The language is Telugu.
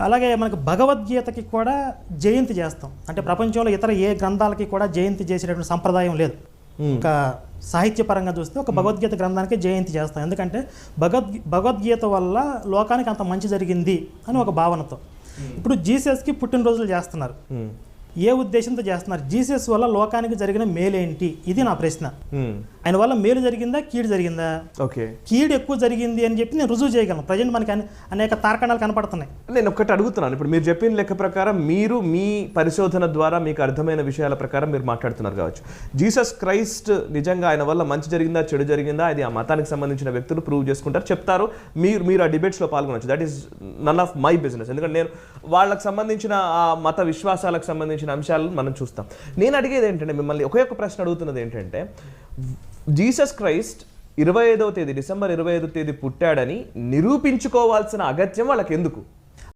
అలాగే మనకు భగవద్గీతకి కూడా జయంతి చేస్తాం. అంటే ప్రపంచంలో ఇతర ఏ గ్రంథాలకి కూడా జయంతి చేసేటటువంటి సంప్రదాయం లేదు. ఒక సాహిత్యపరంగా చూస్తే ఒక భగవద్గీత గ్రంథానికి జయంతి చేస్తాం. ఎందుకంటే భగవద్గీత వల్ల లోకానికి అంత మంచి జరిగింది అని ఒక భావనతో. ఇప్పుడు జీసస్కి పుట్టినరోజులు చేస్తున్నారు. ఏ ఉద్దేశంతో చేస్తున్నారు? జీసస్ వల్ల లోకానికి జరిగిన మేలేంటి? ఇది నా ప్రశ్న. ఆయన వల్ల మేలు జరిగిందా, కీడు జరిగిందా? ఓకే, కీడు ఎక్కువ జరిగింది అని చెప్పి నేను రుజువు చేయగలను. ప్రజెంట్ మనకి అనేక తార్కాణాలు కనపడుతున్నాయి. నేను ఒక్కటి అడుగుతున్నాను. ఇప్పుడు మీరు చెప్పిన లెక్క ప్రకారం మీరు మీ పరిశోధన ద్వారా మీకు అర్థమైన విషయాల ప్రకారం మీరు మాట్లాడుతున్నారు కావచ్చు. జీసస్ క్రైస్ట్ నిజంగా ఆయన వల్ల మంచి జరిగిందా, చెడు జరిగిందా, అది ఆ మతానికి సంబంధించిన వ్యక్తులు ప్రూవ్ చేసుకుంటారు, చెప్తారు. మీరు ఆ డిబేట్స్లో పాల్గొనవచ్చు. That is none of my business. ఎందుకంటే నేను వాళ్ళకి సంబంధించిన ఆ మత విశ్వాసాలకు సంబంధించిన అంశాలను మనం చూస్తాం. నేను అడిగేది ఏంటంటే, మిమ్మల్ని ఒకే ఒక ప్రశ్న అడుగుతున్నది ఏంటంటే, జీసస్ క్రైస్ట్ 25వ తేదీ డిసెంబర్ 25వ తేదీ పుట్టాడని నిరూపించుకోవాల్సిన అగత్యం వాళ్ళకి ఎందుకు?